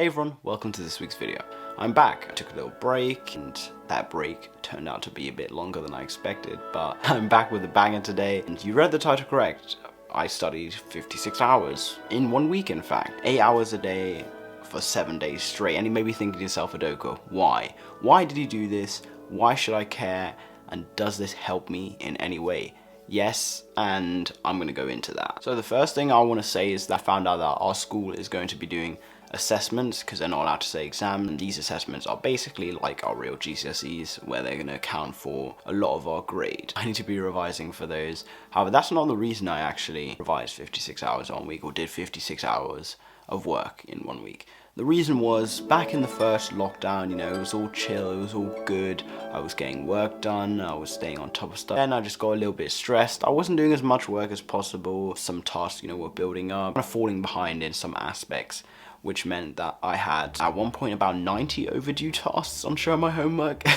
Hey everyone, welcome to this week's video. I'm back. I took a little break and that break turned out to be a bit longer than I expected, but I'm back with a banger today. And you read the title correct. I studied 56 hours in 1 week, in fact. 8 hours a day for 7 days straight. And you may be thinking to yourself, Udoka, why? Why did he do this? Why should I care? And does this help me in any way? Yes, and I'm going to go into that. So the first thing I want to say is that I found out that our school is going to be doing assessments, because they're not allowed to say exam, and these assessments are basically like our real GCSEs, where they're going to account for a lot of our grade. I need to be revising for those. However, that's not the reason I actually revised 56 hours on week, or did 56 hours of work in 1 week. The reason was, back in the first lockdown, it was all chill, it was all good. I was getting work done, I was staying on top of stuff. Then I just got a little bit stressed. I wasn't doing as much work as possible. Some tasks, were building up. Kind of falling behind in some aspects, which meant that I had, at one point, about 90 overdue tasks on showing my homework,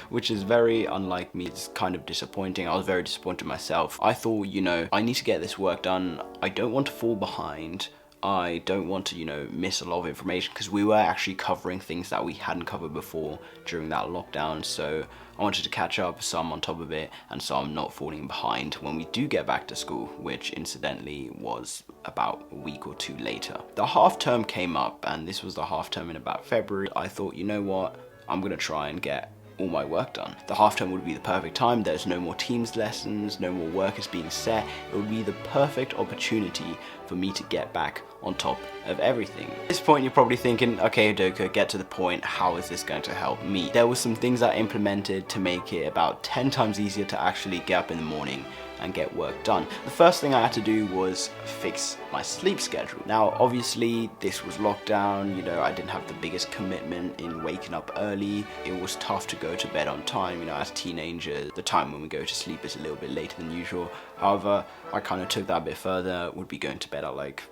which is very unlike me. It's kind of disappointing. I was very disappointed myself. I thought, I need to get this work done. I don't want to fall behind. I don't want to, miss a lot of information, because we were actually covering things that we hadn't covered before during that lockdown. So I wanted to catch up, so I'm on top of it, and so I'm not falling behind when we do get back to school, which incidentally was about a week or two later. The half term came up, and this was the half term in about February. I thought, you know what, I'm gonna try and get all my work done. The half term would be the perfect time. There's no more Teams lessons, no more work is being set. It would be the perfect opportunity for me to get back on top of everything. At this point, you're probably thinking, okay, Udoka, get to the point. How is this going to help me? There were some things I implemented to make it about 10 times easier to actually get up in the morning and get work done. The first thing I had to do was fix my sleep schedule. Now, obviously, this was lockdown, I didn't have the biggest commitment in waking up early. It was tough to go to bed on time, as teenagers. The time when we go to sleep is a little bit later than usual. However, I kind of took that a bit further, would be going to bed at like,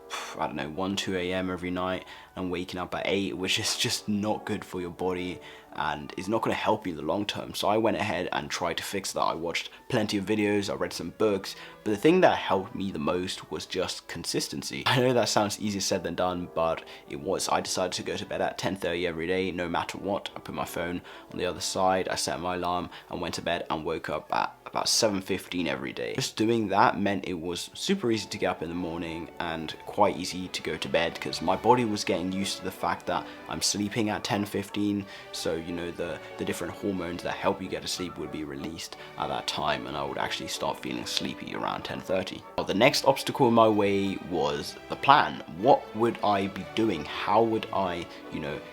1, 2 a.m. every night, and waking up at 8, which is just not good for your body and is not going to help you in the long term. So I went ahead and tried to fix that. I watched plenty of videos, I read some books, but the thing that helped me the most was just consistency. I know that sounds easier said than done, but it was. I decided to go to bed at 10:30 every day, no matter what. I put my phone on the other side, I set my alarm and went to bed, and woke up at about 7:15 every day. Just doing that meant it was super easy to get up in the morning and quite easy to go to bed, because my body was getting used to the fact that I'm sleeping at 10:15. So the different hormones that help you get to sleep would be released at that time, and I would actually start feeling sleepy around 10:30. Well, the next obstacle in my way was the plan. What would I be doing? How would I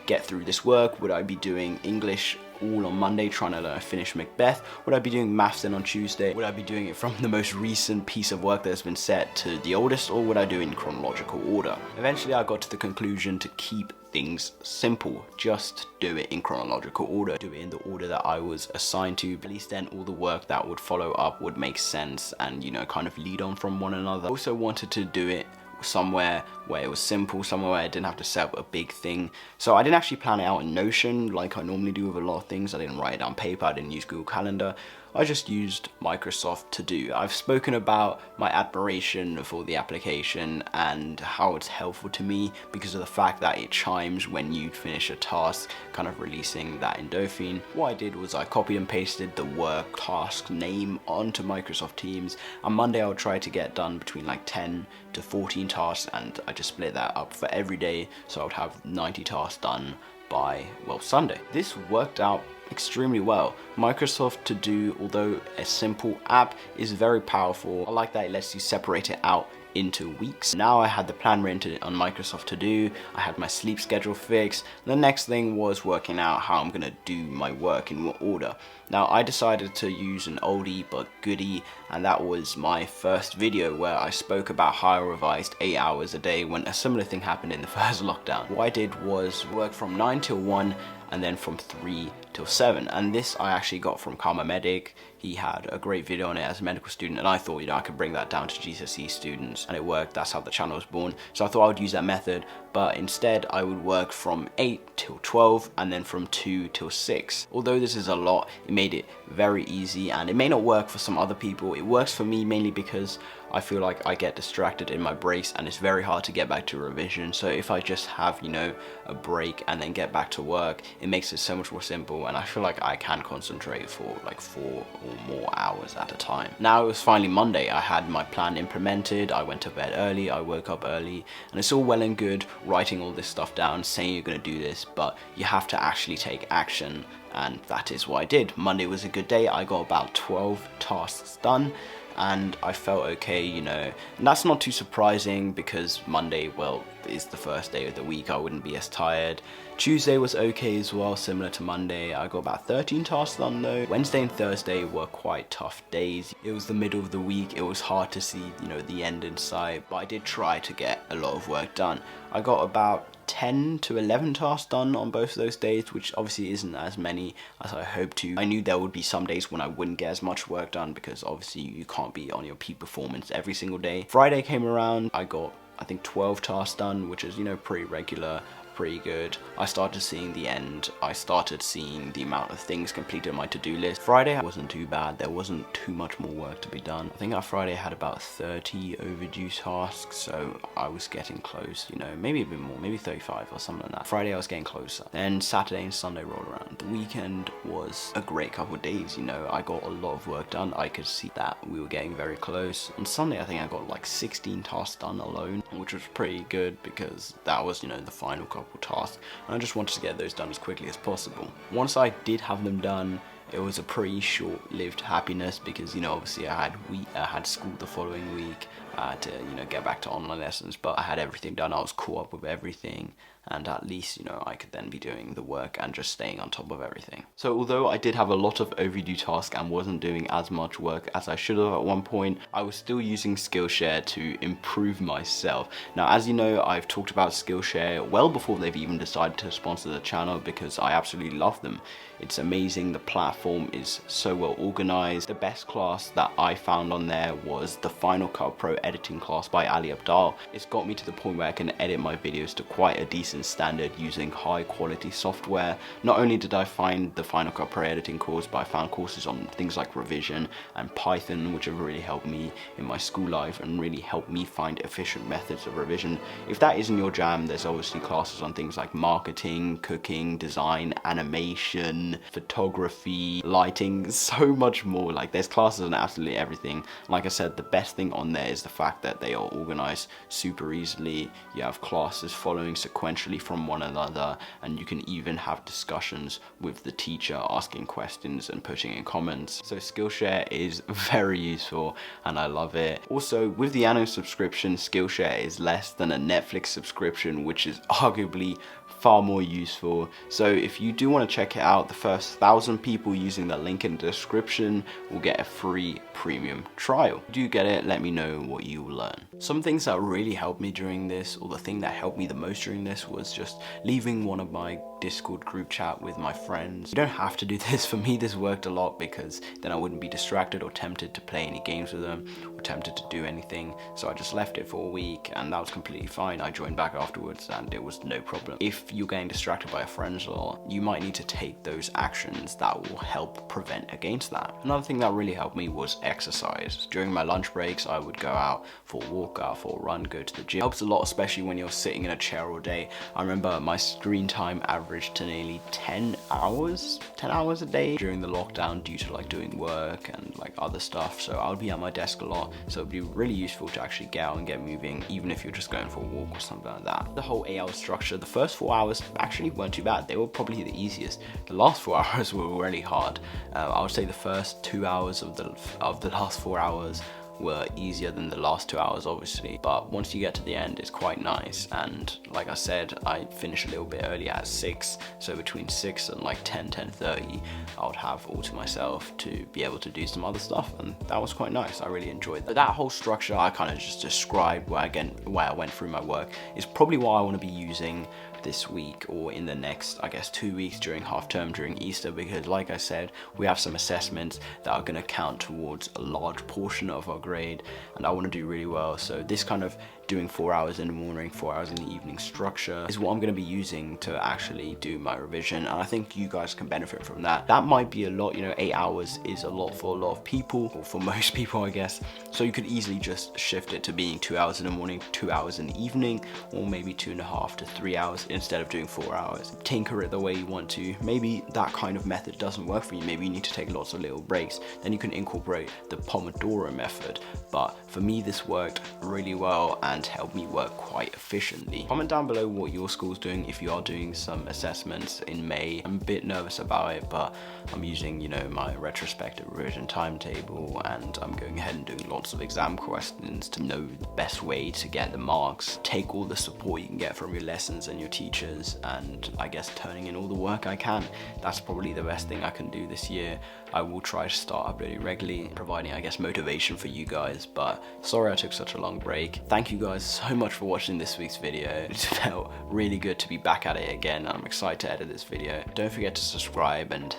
get through this work? Would I be doing English all on Monday, trying to finish Macbeth? Would I be doing maths then on Tuesday? Would I be doing it from the most recent piece of work that's been set to the oldest, or would I do it in chronological order? Eventually I got to the conclusion to keep things simple. Just do it in chronological order. Do it in the order that I was assigned to. At least then all the work that would follow up would make sense and kind of lead on from one another. I also wanted to do it somewhere where it was simple, somewhere where I didn't have to set up a big thing. So I didn't actually plan it out in Notion like I normally do with a lot of things. I didn't write it down paper, I didn't use Google Calendar. I just used Microsoft To Do. I've spoken about my admiration for the application and how it's helpful to me because of the fact that it chimes when you finish a task, kind of releasing that endorphin. What I did was I copied and pasted the work task name onto Microsoft Teams. On Monday I would try to get done between like 10 to 14 tasks, and I just split that up for every day, so I would have 90 tasks done by, Sunday. This worked out extremely well. Microsoft To Do, although a simple app, is very powerful. I like that it lets you separate it out into weeks. Now I had the plan written on Microsoft To Do, I had my sleep schedule fixed. The next thing was working out how I'm gonna do my work, in what order. Now I decided to use an oldie but goodie, and that was my first video where I spoke about how I revised 8 hours a day when a similar thing happened in the first lockdown. What I did was work from 9 till 1 and then from 3 till 7, and this I actually got from Karma Medic. He had a great video on it as a medical student, and I thought I could bring that down to GCSE students, and it worked. That's how the channel was born. So I thought I would use that method, but instead I would work from 8 till 12 and then from 2 till 6. Although this is a lot, it made it very easy, and it may not work for some other people. It works for me mainly because I feel like I get distracted in my breaks and it's very hard to get back to revision. So if I just have, you know, a break and then get back to work, it makes it so much more simple, and I feel like I can concentrate for like 4 or more hours at a time. Now it was finally Monday. I had my plan implemented. I went to bed early, I woke up early, and it's all well and good writing all this stuff down, saying you're going to do this, but you have to actually take action. And that is what I did. Monday was a good day. I got about 12 tasks done, and I felt okay, you know, and that's not too surprising because Monday, well, is the first day of the week. I wouldn't be as tired. Tuesday was okay as well, similar to Monday. I got about 13 tasks done though. Wednesday and Thursday were quite tough days. It was the middle of the week. It was hard to see, you know, the end in sight, but I did try to get a lot of work done. I got about 10 to 11 tasks done on both of those days, which obviously isn't as many as I hoped to. I knew there would be some days when I wouldn't get as much work done because obviously you can't be on your peak performance every single day. Friday came around, I got I think 12 tasks done, which is, you know, pretty regular, pretty good. I started seeing the end. I started seeing the amount of things completed on my to-do list. Friday wasn't too bad. There wasn't too much more work to be done. I think our Friday had about 30 overdue tasks, so I was getting close, you know, maybe a bit more, maybe 35 or something like that. Friday I was getting closer. Then Saturday and Sunday rolled around. The weekend was a great couple of days, you know. I got a lot of work done. I could see that we were getting very close. On Sunday I think I got like 16 tasks done alone, which was pretty good because that was, you know, the final couple tasks, and I just wanted to get those done as quickly as possible. Once I did have them done, it was a pretty short-lived happiness because, you know, obviously I had school the following week. I had to, you know, get back to online lessons, but I had everything done. I was caught up with everything, and at least, you know, I could then be doing the work and just staying on top of everything. So although I did have a lot of overdue tasks and wasn't doing as much work as I should have at one point, I was still using Skillshare to improve myself. Now, as you know, I've talked about Skillshare well before they've even decided to sponsor the channel because I absolutely love them. It's amazing. The platform is so well organized. The best class that I found on there was the Final Cut Pro editing class by Ali Abdal. It's got me to the point where I can edit my videos to quite a decent standard using high quality software. Not only did I find the Final Cut Pro editing course, but I found courses on things like revision and Python, which have really helped me in my school life and really helped me find efficient methods of revision. If that isn't your jam, there's obviously classes on things like marketing, cooking, design, animation, photography, lighting, so much more. Like, there's classes on absolutely everything. Like I said, the best thing on there is the fact that they are organized super easily. You have classes following sequentially from one another, and you can even have discussions with the teacher, asking questions and putting in comments. So Skillshare is very useful and I love it. Also, with the annual subscription, Skillshare is less than a Netflix subscription, which is arguably far more useful. So if you do want to check it out, the first 1,000 people using the link in the description will get a free premium trial. If you do get it, let me know what you will learn. Some things that really helped me during this, or the thing that helped me the most during this, was just leaving one of my Discord group chat with my friends. You don't have to do this. For me, this worked a lot because then I wouldn't be distracted or tempted to play any games with them or tempted to do anything. So I just left it for a week and that was completely fine. I joined back afterwards and it was no problem. If you're getting distracted by your friends a lot, you might need to take those actions that will help prevent against that. Another thing that really helped me was exercise. During my lunch breaks, I would go out for a walk, out for a run, go to the gym. It helps a lot, especially when you're sitting in a chair all day. I remember my screen time averaged to nearly 10 hours a day during the lockdown due to like doing work and like other stuff. So I would be at my desk a lot. So it'd be really useful to actually get out and get moving, even if you're just going for a walk or something like that. The whole 8-hour structure, the first 4 hours actually weren't too bad. They were probably the easiest. The last 4 hours were really hard. I would say the first 2 hours of the last 4 hours were easier than the last 2 hours, obviously, but once you get to the end, it's quite nice. And like I said, I finished a little bit early at 6, so between 6 and like 10:30 I would have all to myself to be able to do some other stuff, and that was quite nice. I really enjoyed that. That whole structure I kind of just described where I went through my work is probably what I want to be using this week or in the next, I guess, 2 weeks during half term, during Easter, because like I said, we have some assessments that are going to count towards a large portion of our grade and I want to do really well. So this kind of doing 4 hours in the morning, 4 hours in the evening structure is what I'm going to be using to actually do my revision, and I think you guys can benefit from that. That might be a lot, you know, 8 hours is a lot for a lot of people, or for most people I guess, so you could easily just shift it to being 2 hours in the morning, 2 hours in the evening, or maybe 2.5 to 3 hours instead of doing 4 hours. Tinker it the way you want to. Maybe that kind of method doesn't work for you, maybe you need to take lots of little breaks, then you can incorporate the Pomodoro method. But for me this worked really well and helped me work quite efficiently. Comment down below what your school's doing if you are doing some assessments in May. I'm a bit nervous about it, but I'm using, you know, my retrospective revision timetable, and I'm going ahead and doing lots of exam questions to know the best way to get the marks, take all the support you can get from your lessons and your teachers, and I guess turning in all the work I can. That's probably the best thing I can do this year. I will try to start uploading regularly, providing, I guess, motivation for you guys, but sorry I took such a long break. Thank you guys so much for watching this week's video. It felt really good to be back at it again. I'm excited to edit this video. Don't forget to subscribe and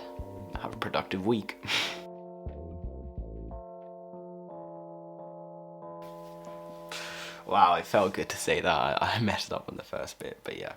have a productive week. Wow, it felt good to say that. I messed up on the first bit, but yeah.